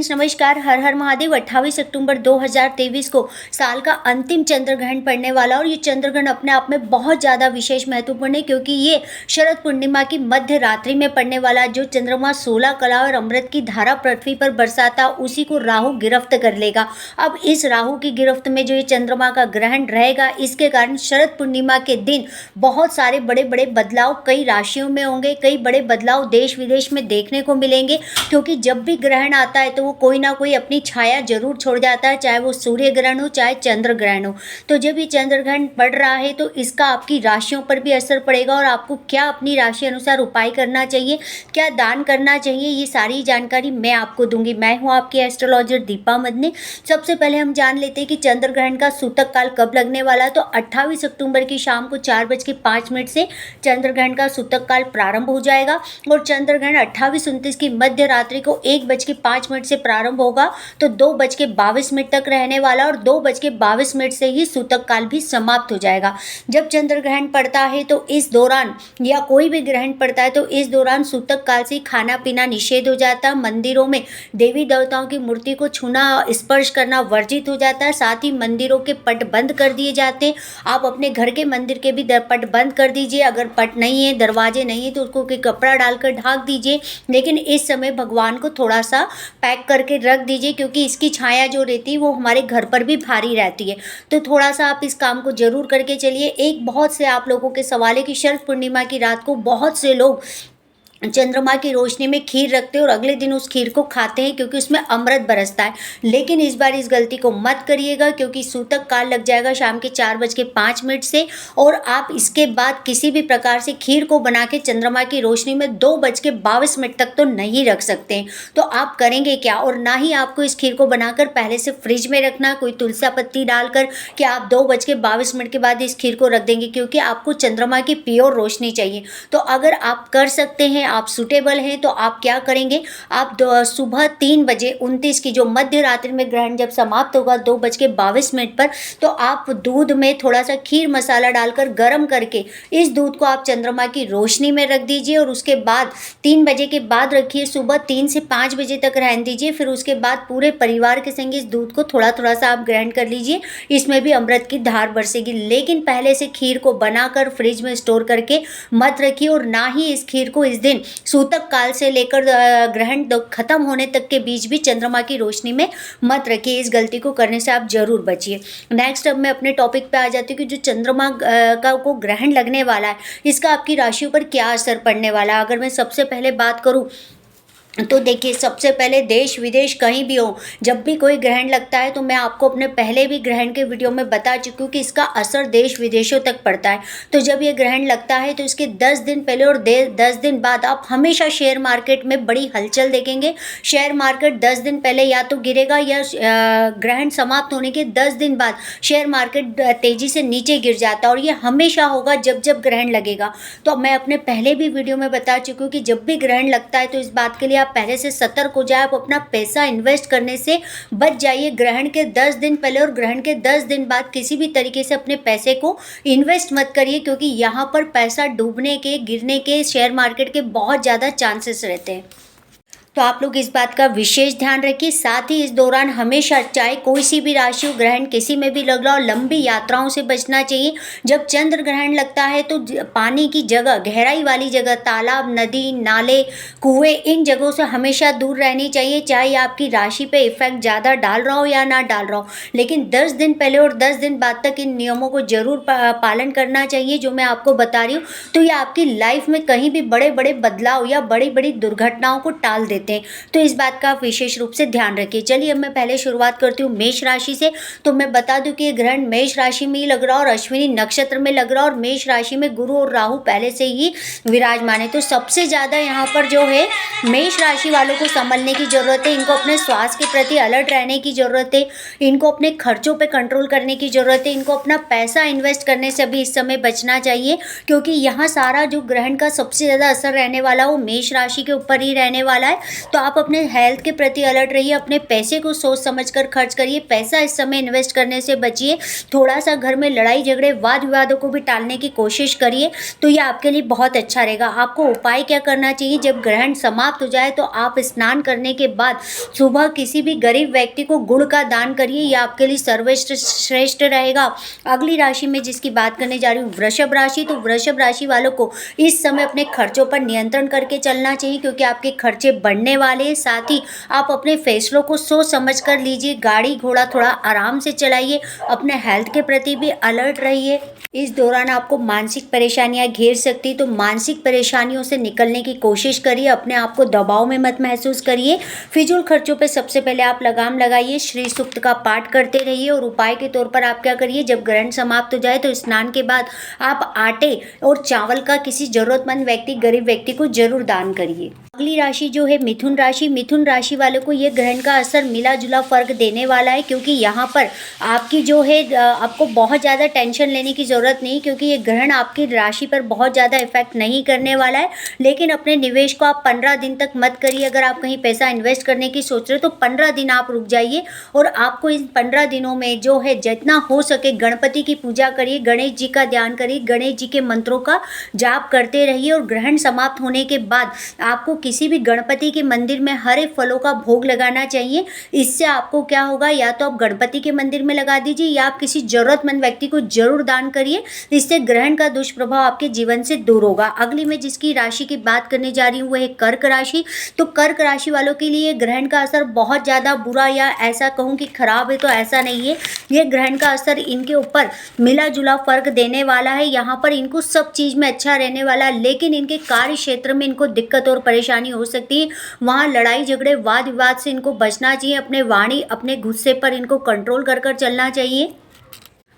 Friends, नमस्कार। हर हर महादेव। 28 अक्टूबर 2023 को साल का अंतिम चंद्र ग्रहण पड़ने वाला और ये चंद्र ग्रहण अपने आप में बहुत ज़्यादा विशेष महत्वपूर्ण है, क्योंकि ये शरद पूर्णिमा की मध्य रात्रि में पड़ने वाला जो चंद्रमा 16 कला और अमृत की धारा पृथ्वी पर बरसाता, उसी को राहु गिरफ्त कर लेगा। अब इस राहु की गिरफ्त में जो ये चंद्रमा का ग्रहण रहेगा, इसके कारण शरद पूर्णिमा के दिन बहुत सारे बड़े बड़े बदलाव कई राशियों में होंगे। कई बड़े बदलाव देश विदेश में देखने को मिलेंगे, क्योंकि जब भी ग्रहण आता है तो वो कोई ना कोई अपनी छाया जरूर छोड़ जाता है, चाहे वो सूर्य ग्रहण हो चाहे चंद्र ग्रहण हो। तो जब ये चंद्र ग्रहण पड़ रहा है तो इसका आपकी राशियों पर भी असर पड़ेगा और आपको क्या अपनी राशि अनुसार उपाय करना चाहिए, क्या दान करना चाहिए, ये सारी जानकारी मैं आपको दूंगी। मैं हूँ आपकी एस्ट्रोलॉजर दीपा मदनी। सबसे पहले हम जान लेते हैं कि चंद्र ग्रहण का सूतक काल कब लगने वाला है। तो 28 अक्टूबर की शाम को 4:05 से चंद्र ग्रहण का सूतक काल प्रारंभ हो जाएगा और चंद्र ग्रहण 28-29 की मध्य रात्रि को 1:05 से प्रारंभ होगा तो 2:22 तक रहने वाला और 2:22 से ही सूतक काल भी समाप्त हो जाएगा। जब चंद्र ग्रहण पड़ता है तो इस दौरान, या कोई भी ग्रहण पड़ता है तो इस दौरान सूतक काल से खाना पीना निषेध हो जाता है। मंदिरों में देवी देवताओं की मूर्ति को छूना, स्पर्श करना वर्जित हो जाता है। साथ ही मंदिरों के पट बंद कर दिए जाते हैं। आप अपने घर के मंदिर के भी पट बंद कर दीजिए। अगर पट नहीं है, दरवाजे नहीं है, तो उसको कोई कपड़ा डालकर ढक दीजिए। लेकिन इस समय भगवान को थोड़ा सा पैक करके रख दीजिए, क्योंकि इसकी छाया जो रहती है वो हमारे घर पर भी भारी रहती है। तो थोड़ा सा आप इस काम को जरूर करके चलिए। एक बहुत से आप लोगों के सवाल है कि शरद पूर्णिमा की रात को बहुत से लोग चंद्रमा की रोशनी में खीर रखते हैं और अगले दिन उस खीर को खाते हैं, क्योंकि उसमें अमृत बरसता है। लेकिन इस बार इस गलती को मत करिएगा, क्योंकि सूतक काल लग जाएगा शाम के 4:05 से और आप इसके बाद किसी भी प्रकार से खीर को बना के चंद्रमा की रोशनी में 2:22 तक तो नहीं रख सकते हैं। तो आप करेंगे क्या? और ना ही आपको इस खीर को बनाकर पहले से फ्रिज में रखना, कोई तुलसी पत्ती डालकर कि आप 2:22 के बाद इस खीर को रख देंगे, क्योंकि आपको चंद्रमा की प्योर रोशनी चाहिए। तो अगर आप कर सकते हैं, आप सुटेबल हैं, तो आप क्या करेंगे, आप सुबह 3:29 की जो मध्य रात्रि में ग्रहण जब समाप्त होगा 2:22 पर, तो आप दूध में थोड़ा सा खीर मसाला डालकर गर्म करके इस दूध को आप चंद्रमा की रोशनी में रख दीजिए और उसके बाद 3 बजे के बाद रखिए। सुबह 3 से 5 बजे तक रहने दीजिए। फिर उसके बाद पूरे परिवार के संग इस दूध को थोड़ा थोड़ा सा आप ग्रहण कर लीजिए। इसमें भी अमृत की धार बरसेगी। लेकिन पहले से खीर को बनाकर फ्रिज में स्टोर करके मत रखिए और ना ही इस खीर को इस दिन सूतक काल से लेकर ग्रहण खत्म होने तक के बीच भी चंद्रमा की रोशनी में मत रखिए। इस गलती को करने से आप जरूर बचिए। नेक्स्ट अब मैं अपने टॉपिक पे आ जाती हूँ कि जो चंद्रमा को ग्रहण लगने वाला है, इसका आपकी राशियों पर क्या असर पड़ने वाला है। अगर मैं सबसे पहले बात करूँ तो देखिए, सबसे पहले देश विदेश कहीं भी हो, जब भी कोई ग्रहण लगता है तो मैं आपको अपने पहले भी ग्रहण के वीडियो में बता चुकी हूँ कि इसका असर देश विदेशों तक पड़ता है। तो जब ये ग्रहण लगता है तो इसके 10 दिन पहले और 10 दिन बाद आप हमेशा शेयर मार्केट में बड़ी हलचल देखेंगे। शेयर मार्केट 10 दिन पहले या तो गिरेगा या ग्रहण समाप्त होने के 10 दिन बाद शेयर मार्केट तेजी से नीचे गिर जाता है और ये हमेशा होगा जब जब ग्रहण लगेगा। तो मैं अपने पहले भी वीडियो में बता चुकी हूँ कि जब भी ग्रहण लगता है तो इस बात के लिए आप पहले से सतर्क हो जाए। आप अपना पैसा इन्वेस्ट करने से बच जाइए। ग्रहण के 10 दिन पहले और ग्रहण के 10 दिन बाद किसी भी तरीके से अपने पैसे को इन्वेस्ट मत करिए, क्योंकि यहाँ पर पैसा डूबने के, गिरने के, शेयर मार्केट के बहुत ज़्यादा चांसेस रहते हैं। तो आप लोग इस बात का विशेष ध्यान रखिए। साथ ही इस दौरान हमेशा, चाहे कोई सी भी राशि हो, ग्रहण किसी में भी लग रहा हो, लंबी यात्राओं से बचना चाहिए। जब चंद्र ग्रहण लगता है तो पानी की जगह, गहराई वाली जगह, तालाब, नदी, नाले, कुएं, इन जगहों से हमेशा दूर रहनी चाहिए। चाहे आपकी राशि पे इफेक्ट ज़्यादा डाल रहा हो या ना डाल रहा हो, लेकिन 10 दिन पहले और 10 दिन बाद तक इन नियमों को जरूर पालन करना चाहिए जो मैं आपको बता रही हूँ। तो ये आपकी लाइफ में कहीं भी बड़े बड़े बदलाव या बड़ी बड़ी दुर्घटनाओं को टाल देते हैं। तो इस बात का विशेष रूप से ध्यान रखिए। चलिए अब मैं पहले शुरुआत करती हूँ मेष राशि से। तो मैं बता दूं कि ये ग्रहण मेष राशि में ही लग रहा और अश्विनी नक्षत्र में लग रहा और मेष राशि में गुरु और राहु पहले से ही विराजमान है। तो सबसे ज़्यादा यहाँ पर जो है मेष राशि वालों को संभलने की ज़रूरत है। इनको अपने स्वास्थ्य के प्रति अलर्ट रहने की ज़रूरत है। इनको अपने खर्चों पर कंट्रोल करने की ज़रूरत है। इनको अपना पैसा इन्वेस्ट करने से भी इस समय बचना चाहिए, क्योंकि यहाँ सारा जो ग्रहण का सबसे ज़्यादा असर रहने वाला वो मेष राशि के ऊपर ही रहने वाला है। तो आप अपने हेल्थ के प्रति अलर्ट रहिए, अपने पैसे को सोच समझ कर खर्च करिए, पैसा इस समय इन्वेस्ट करने से बचिए, थोड़ा-सा घर में लड़ाई झगड़े, वाद-विवादों को भी टालने की कोशिश करिए, तो ये आपके लिए बहुत अच्छा रहेगा। आपको उपाय क्या करना चाहिए, जब ग्रहण समाप्त हो जाए तो आप स्नान करने के बाद सुबह किसी भी गरीब व्यक्ति को गुड़ का दान करिए, ये आपके लिए सर्वश्रेष्ठ रहेगा। अगली राशि में जिसकी बात करने जा रही हूँ, वृषभ राशि। तो वृषभ राशि वालों को इस समय अपने खर्चों पर नियंत्रण करके चलना चाहिए, क्योंकि आपके खर्चे बढ़ने वाले हैं। साथ ही आप अपने फैसलों को सोच समझ कर लीजिए, गाड़ी घोड़ा थोड़ा आराम से चलाइए, अपने हेल्थ के प्रति भी अलर्ट रहिए। इस दौरान आपको मानसिक परेशानियां घेर सकती, तो मानसिक परेशानियों से निकलने की कोशिश करिए, अपने आप को दबाव में मत महसूस करिए। फिजूल खर्चों पे सबसे पहले आप लगाम लगाइए, श्री सूक्त का पाठ करते रहिए। और उपाय के तौर पर आप क्या करिए, जब ग्रहण समाप्त हो जाए तो स्नान के बाद आप आटे और चावल का किसी जरूरतमंद व्यक्ति, गरीब व्यक्ति को जरूर दान करिए। अगली राशि जो है मिथुन राशि। मिथुन राशि वालों को ये ग्रहण का असर मिला जुला फर्क देने वाला है, क्योंकि यहाँ पर आपकी जो है आपको बहुत ज़्यादा टेंशन लेने की ज़रूरत नहीं, क्योंकि ये ग्रहण आपकी राशि पर बहुत ज़्यादा इफेक्ट नहीं करने वाला है। लेकिन अपने निवेश को आप 15 दिन तक मत करिए। अगर आप कहीं पैसा इन्वेस्ट करने की सोच रहे हो तो 15 दिन आप रुक जाइए, और आपको इन 15 दिनों में जो है जितना हो सके गणपति की पूजा करिए, गणेश जी का ध्यान करिए, गणेश जी के मंत्रों का जाप करते रहिए। और ग्रहण समाप्त होने के बाद आपको किसी भी गणपति के मंदिर में हरे फलों का भोग लगाना चाहिए। इससे आपको क्या होगा, या तो आप गणपति के मंदिर में लगा दीजिए, या आप किसी जरूरतमंद व्यक्ति को जरूर दान करिए। इससे ग्रहण का दुष्प्रभाव आपके जीवन से दूर होगा। अगली मैं जिसकी राशि की बात करने जा रही हूँ वो है कर्क राशि। तो कर्क राशि वालों के लिए ग्रहण का असर बहुत ज़्यादा बुरा, या ऐसा कहूँ कि खराब है तो ऐसा नहीं है। ये ग्रहण का असर इनके ऊपर मिला जुला फर्क देने वाला है। यहाँ पर इनको सब चीज़ में अच्छा रहने वाला है, लेकिन इनके कार्य क्षेत्र में इनको दिक्कत और परेशानी हो सकती है। वहाँ लड़ाई झगड़े वाद विवाद से इनको बचना चाहिए। अपने वाणी, अपने गुस्से पर इनको कंट्रोल कर चलना चाहिए।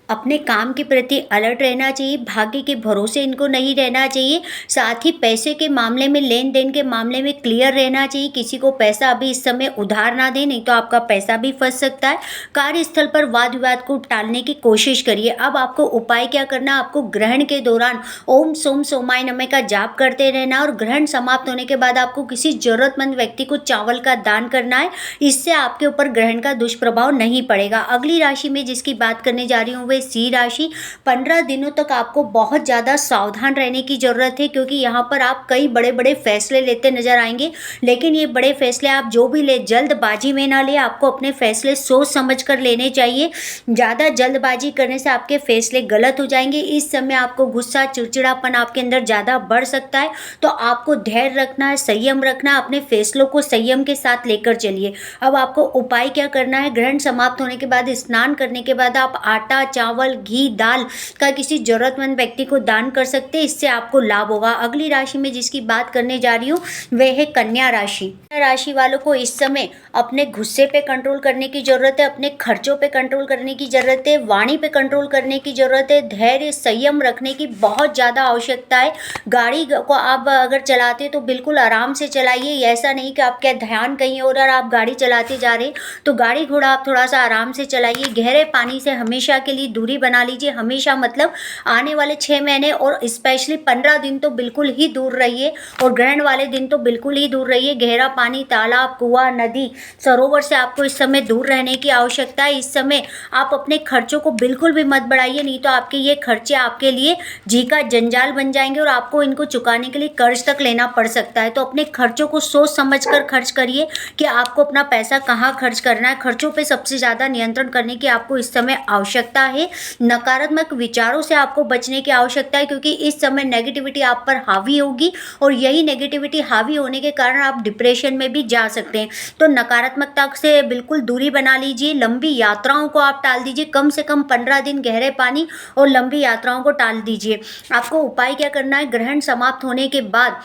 अपने काम के प्रति अलर्ट रहना चाहिए, भाग्य के भरोसे इनको नहीं रहना चाहिए। साथ ही पैसे के मामले में, लेन देन के मामले में क्लियर रहना चाहिए। किसी को पैसा अभी इस समय उधार ना दें, नहीं तो आपका पैसा भी फंस सकता है। कार्यस्थल पर वाद विवाद को टालने की कोशिश करिए। अब आपको उपाय क्या करना, आपको ग्रहण के दौरान ओम सोम सोमाय नमः का जाप करते रहना, और ग्रहण समाप्त होने के बाद आपको किसी जरूरतमंद व्यक्ति को चावल का दान करना है। इससे आपके ऊपर ग्रहण का दुष्प्रभाव नहीं पड़ेगा। अगली राशि में जिसकी बात करने जा रही हूँ सी राशि। 15 दिनों तक आपको बहुत ज़्यादा सावधान रहने की ज़रूरत है, क्योंकि यहाँ पर आप कई बड़े बड़े फैसले लेते नजर आएंगे। लेकिन ये बड़े फैसले आप जो भी ले, जल्दबाजी में ना ले। आपको अपने फैसले सोच समझ कर लेने चाहिए। ज़्यादा जल्दबाजी करने से आपके फैसले गलत हो जाएंगे। इस समय आपको गुस्सा, चिड़चिड़ापन आपके अंदर ज़्यादा बढ़ सकता है, तो आपको धैर्य रखना है, संयम रखना है। अपने फैसलों को संयम के साथ लेकर चलिए। अब आपको उपाय क्या करना है, ग्रहण समाप्त होने के बाद, स्नान करने के बाद आप आटा, चावल, घी, दाल का किसी जरूरतमंद व्यक्ति को दान कर सकते हैं। इससे आपको लाभ होगा। अगली राशि में जिसकी बात करने जा रही हूँ वह है कन्या राशि। कन्या राशि वालों को इस समय अपने गुस्से पे कंट्रोल करने की जरूरत है, अपने खर्चों पे कंट्रोल करने की जरूरत है, वाणी पे कंट्रोल करने की जरूरत है, धैर्य संयम रखने की बहुत ज़्यादा आवश्यकता है। गाड़ी को आप अगर चलाते हैं तो बिल्कुल आराम से चलाइए। ऐसा नहीं कि आपका ध्यान कहीं और आप गाड़ी चलाते जा रहे, तो गाड़ी घोड़ा आप थोड़ा सा आराम से चलाइए। गहरे पानी से हमेशा के लिए दूरी बना लीजिए। हमेशा मतलब आने वाले 6 महीने और स्पेशली 15 दिन तो बिल्कुल ही दूर रहिए, और ग्रहण वाले दिन तो बिल्कुल ही दूर रहिए। गहरा पानी, तालाब, कुआं, नदी, सरोवर से आपको इस समय दूर रहने की आवश्यकता है। इस समय आप अपने खर्चों को बिल्कुल भी मत बढ़ाइए, नहीं तो आपके ये खर्चे आपके लिए जी का जंजाल बन जाएंगे, और आपको इनको चुकाने के लिए कर्ज तक लेना पड़ सकता है। तो अपने खर्चों को सोच समझ कर खर्च करिए कि आपको अपना पैसा कहाँ खर्च करना है। खर्चों पे सबसे ज़्यादा नियंत्रण करने की आपको इस समय आवश्यकता है। नकारात्मक विचारों से आपको बचने की आवश्यकता है, क्योंकि इस समय नेगेटिविटी आप पर हावी होगी, और यही नेगेटिविटी हावी होने के कारण आप डिप्रेशन में भी जा सकते हैं। तो नकारात्मकता से बिल्कुल दूरी बना लीजिए। लंबी यात्राओं को आप टाल दीजिए। कम से कम 15 दिन गहरे पानी और लंबी यात्राओं को टाल दीजिए। आपको उपाय क्या करना है, ग्रहण समाप्त होने के बाद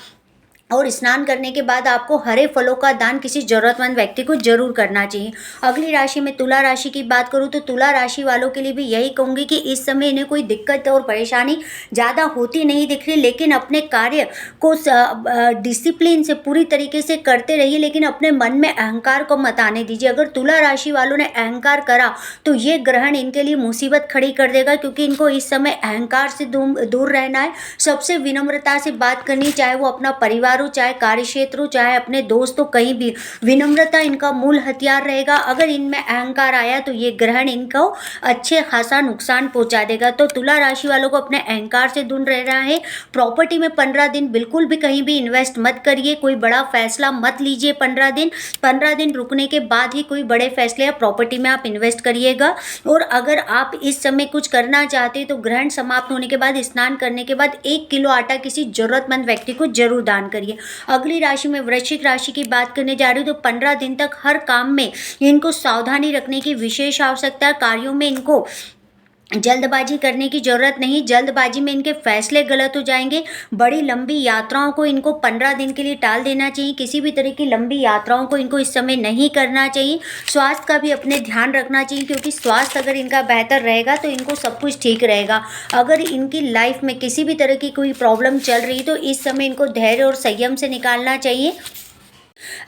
और स्नान करने के बाद आपको हरे फलों का दान किसी जरूरतमंद व्यक्ति को जरूर करना चाहिए। अगली राशि में तुला राशि की बात करूँ तो तुला राशि वालों के लिए भी यही कहूँगी कि इस समय इन्हें कोई दिक्कत और परेशानी ज़्यादा होती नहीं दिख रही, लेकिन अपने कार्य को डिसिप्लिन से पूरी तरीके से करते रहिए, लेकिन अपने मन में अहंकार को मत आने दीजिए। अगर तुला राशि वालों ने अहंकार करा तो ये ग्रहण इनके लिए मुसीबत खड़ी कर देगा, क्योंकि इनको इस समय अहंकार से दूर रहना है। सबसे विनम्रता से बात करनी, चाहे वो अपना परिवार परिवार हो, चाहे कार्यक्षेत्र हो, चाहे अपने दोस्त हो, कहीं भी विनम्रता इनका मूल हथियार रहेगा। अगर इनमें अहंकार आया तो ये ग्रहण इनको अच्छे खासा नुकसान पहुंचा देगा। तो तुला राशि वालों को अपने अहंकार से दूर रहना है। प्रॉपर्टी में 15 दिन बिल्कुल भी कहीं भी इन्वेस्ट मत करिए, कोई बड़ा फैसला मत लीजिए। 15 दिन रुकने के बाद ही कोई बड़े फैसले या प्रॉपर्टी में आप इन्वेस्ट करिएगा। और अगर आप इस समय कुछ करना चाहते हैं तो ग्रहण समाप्त होने के बाद, स्नान करने के बाद 1 किलो आटा किसी जरूरतमंद व्यक्ति को जरूर दान करिए। अगली राशि में वृश्चिक राशि की बात करने जा रही हूँ। तो 15 दिन तक हर काम में इनको सावधानी रखने की विशेष आवश्यकता है। कार्यों में इनको जल्दबाजी करने की जरूरत नहीं, जल्दबाजी में इनके फैसले गलत हो जाएंगे। बड़ी लंबी यात्राओं को इनको 15 दिन के लिए टाल देना चाहिए। किसी भी तरह की लंबी यात्राओं को इनको इस समय नहीं करना चाहिए। स्वास्थ्य का भी अपने ध्यान रखना चाहिए, क्योंकि स्वास्थ्य अगर इनका बेहतर रहेगा तो इनको सब कुछ ठीक रहेगा। अगर इनकी लाइफ में किसी भी तरह की कोई प्रॉब्लम चल रही तो इस समय इनको धैर्य और संयम से निकालना चाहिए।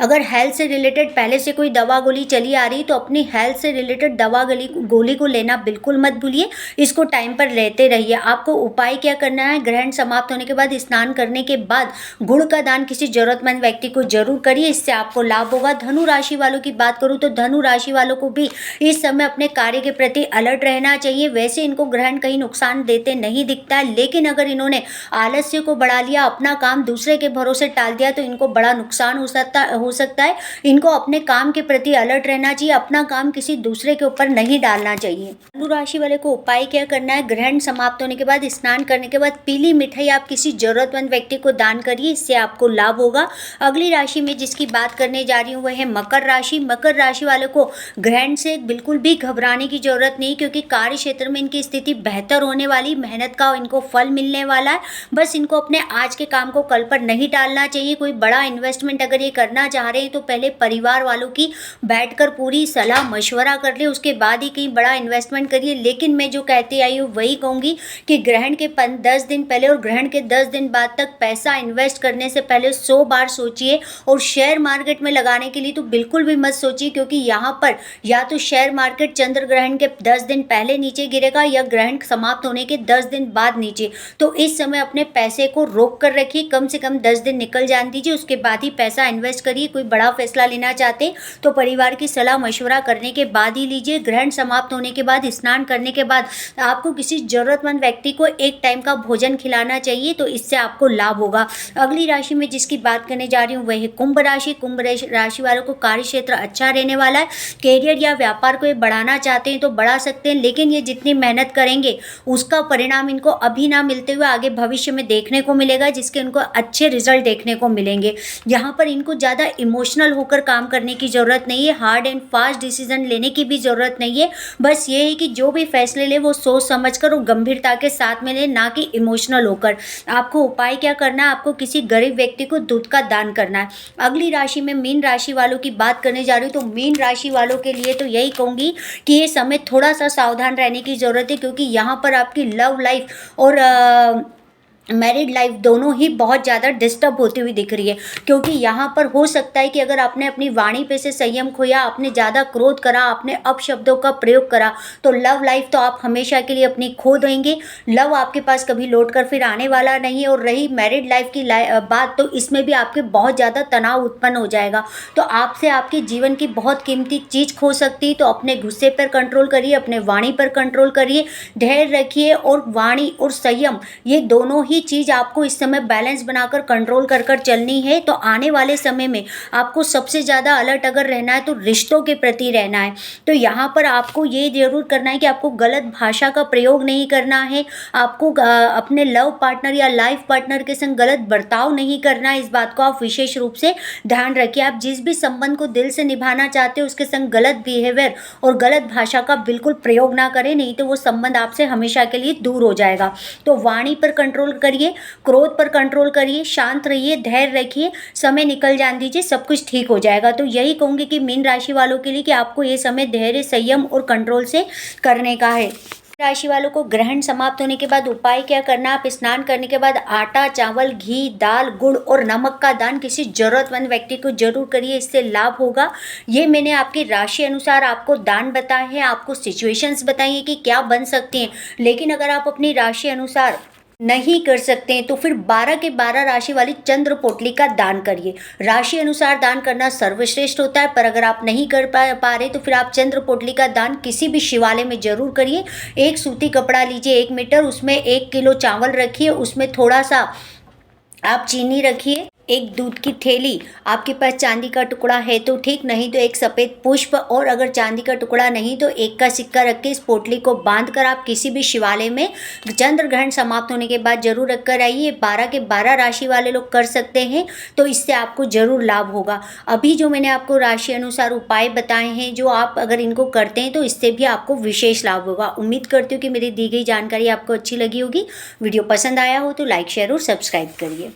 अगर हेल्थ से रिलेटेड पहले से कोई दवा गोली चली आ रही तो अपनी हेल्थ से रिलेटेड दवा गोली को लेना बिल्कुल मत भूलिए, इसको टाइम पर लेते रहिए। आपको उपाय क्या करना है, ग्रहण समाप्त होने के बाद, स्नान करने के बाद गुड़ का दान किसी जरूरतमंद व्यक्ति को जरूर करिए, इससे आपको लाभ होगा। धनु राशि वालों की बात करूँ तो धनु राशि वालों को भी इस समय अपने कार्य के प्रति अलर्ट रहना चाहिए। वैसे इनको ग्रहण कहीं नुकसान देते नहीं दिखता है, लेकिन अगर इन्होंने आलस्य को बढ़ा लिया, अपना काम दूसरे के भरोसे टाल दिया तो इनको बड़ा नुकसान हो सकता है। इनको अपने काम के प्रति अलर्ट रहना चाहिए, अपना काम किसी दूसरे के ऊपर नहीं डालना चाहिए। धनु राशि वाले को उपाय क्या करना है, ग्रहण समाप्त होने के बाद, स्नान करने के बाद पीली मिठाई आप किसी जरूरतमंद व्यक्ति को दान करिए, इससे आपको लाभ होगा। अगली राशि में जिसकी बात करने जा रही हूँ वह है मकर राशि। मकर राशि वाले को ग्रहण से बिल्कुल भी घबराने की जरूरत नहीं, क्योंकि कार्य क्षेत्र में इनकी स्थिति बेहतर होने वाली, मेहनत का इनको फल मिलने वाला है। बस इनको अपने आज के काम को कल पर नहीं टालना चाहिए। कोई बड़ा इन्वेस्टमेंट अगर ये करना चाह रहे हैं तो पहले परिवार वालों की बैठकर पूरी सलाह मशवरा कर ले, उसके बाद ही कहीं बड़ा इन्वेस्टमेंट करिए। लेकिन मैं जो कहती आई हूँ वही कहूँगी कि ग्रहण के 10 दिन पहले और ग्रहण के 10 दिन बाद तक पैसा इन्वेस्ट करने से पहले 100 बार सोचिए। और शेयर मार्केट में लगाने के लिए तो बिल्कुल भी मत सोचिए, क्योंकि यहाँ पर या तो शेयर मार्केट चंद्र ग्रहण के 10 दिन पहले नीचे गिरेगा या ग्रहण समाप्त होने के 10 दिन बाद नीचे। तो इस समय अपने पैसे को रोक कर रखिए, कम से कम 10 दिन निकल जाने दीजिए, उसके बाद ही पैसा इन्वेस्ट करिए। कोई बड़ा फैसला लेना चाहते तो परिवार की सलाह मशवरा करने के बाद ही लीजिए। ग्रहण समाप्त होने के बाद, स्नान करने के बाद आपको किसी जरूरतमंद व्यक्ति को एक टाइम का भोजन खिलाना चाहिए, तो इससे आपको लाभ होगा। अगली राशि में जिसकी बात करने जा रही हूँ वह है कुंभ राशि। कुंभ राशि वालों को कार्य क्षेत्र अच्छा रहने वाला है। कैरियर या व्यापार को ये बढ़ाना चाहते हैं तो बढ़ा सकते हैं, लेकिन ये जितनी मेहनत करेंगे उसका परिणाम इनको अभी ना मिलते हुए आगे भविष्य में देखने को मिलेगा, जिसके उनको अच्छे रिजल्ट देखने को मिलेंगे। यहाँ पर इनको ज़्यादा इमोशनल होकर काम करने की ज़रूरत नहीं है, हार्ड एंड फास्ट डिसीजन लेने की भी ज़रूरत नहीं है। बस ये है कि जो भी फैसले ले वो सोच समझकर और गंभीरता के साथ में ले, ना कि इमोशनल होकर। आपको उपाय क्या करना है, आपको किसी गरीब व्यक्ति को दूध का दान करना है। अगली राशि में मीन राशि वालों की बात करने जा रही हूँ। तो मीन राशि वालों के लिए तो यही कहूँगी कि ये समय थोड़ा सा सावधान रहने की ज़रूरत है, क्योंकि यहाँ पर आपकी लव लाइफ और मैरिड लाइफ दोनों ही बहुत ज़्यादा डिस्टर्ब होती हुई दिख रही है। क्योंकि यहाँ पर हो सकता है कि अगर आपने अपनी वाणी पे से संयम खोया, आपने ज़्यादा क्रोध करा, आपने अपशब्दों का प्रयोग करा, तो लव लाइफ तो आप हमेशा के लिए अपनी खो देंगे। लव आपके पास कभी लौट कर फिर आने वाला नहीं है। और रही मैरिड लाइफ की बात, तो इसमें भी आपके बहुत ज़्यादा तनाव उत्पन्न हो जाएगा। तो आपसे आपके जीवन की बहुत कीमती चीज़ खो सकती है। तो अपने गुस्से पर कंट्रोल करिए, अपने वाणी पर कंट्रोल करिए, धैर्य रखिए। और वाणी और संयम ये दोनों ही चीज़ आपको इस समय बैलेंस बनाकर कंट्रोल कर चलनी है। तो आने वाले समय में आपको सबसे ज़्यादा अलर्ट अगर रहना है तो रिश्तों के प्रति रहना है। तो यहाँ पर आपको ये जरूर करना है कि आपको गलत भाषा का प्रयोग नहीं करना है, आपको अपने लव पार्टनर या लाइफ पार्टनर के संग गलत बर्ताव नहीं करना है। इस बात को आप विशेष रूप से ध्यान रखिए। आप जिस भी संबंध को दिल से निभाना चाहते हो उसके संग गलत बिहेवियर और गलत भाषा का बिल्कुल प्रयोग ना करें, नहीं तो वो संबंध आपसे हमेशा के लिए दूर हो जाएगा। तो वाणी पर कंट्रोल करिए, क्रोध पर कंट्रोल करिए, शांत रहिए, धैर्य रखिए, समय निकल जाने दीजिए, सब कुछ ठीक हो जाएगा। तो यही कहूँगी कि मीन राशि वालों के लिए कि आपको ये समय धैर्य, संयम और कंट्रोल से करने का है। राशि वालों को ग्रहण समाप्त होने के बाद उपाय क्या करना, आप स्नान करने के बाद आटा, चावल, घी, दाल, गुड़ और नमक का दान किसी जरूरतमंद व्यक्ति को जरूर करिए, इससे लाभ होगा। ये मैंने आपकी राशि अनुसार आपको दान बताए हैं, आपको सिचुएशंस बताई हैं कि क्या बन सकती हैं। लेकिन अगर आप अपनी राशि अनुसार नहीं कर सकते हैं तो फिर 12 के 12 राशि वाली चंद्र पोटली का दान करिए। राशि अनुसार दान करना सर्वश्रेष्ठ होता है, पर अगर आप नहीं कर पा रहे तो फिर आप चंद्र पोटली का दान किसी भी शिवालय में जरूर करिए। एक सूती कपड़ा लीजिए 1 मीटर, उसमें 1 किलो चावल रखिए, उसमें थोड़ा सा आप चीनी रखिए, एक दूध की थैली, आपके पास चांदी का टुकड़ा है तो ठीक, नहीं तो एक सफ़ेद पुष्प, और अगर चांदी का टुकड़ा नहीं तो 1 का सिक्का रख के इस पोटली को बांध कर आप किसी भी शिवालय में चंद्र ग्रहण समाप्त होने के बाद जरूर रख कर आइए। 12 के 12 राशि वाले लोग कर सकते हैं, तो इससे आपको जरूर लाभ होगा। अभी जो मैंने आपको राशि अनुसार उपाय बताए हैं, जो आप अगर इनको करते हैं तो इससे भी आपको विशेष लाभ होगा। उम्मीद करती हूँ कि मेरी दी गई जानकारी आपको अच्छी लगी होगी। वीडियो पसंद आया हो तो लाइक, शेयर और सब्सक्राइब करिए।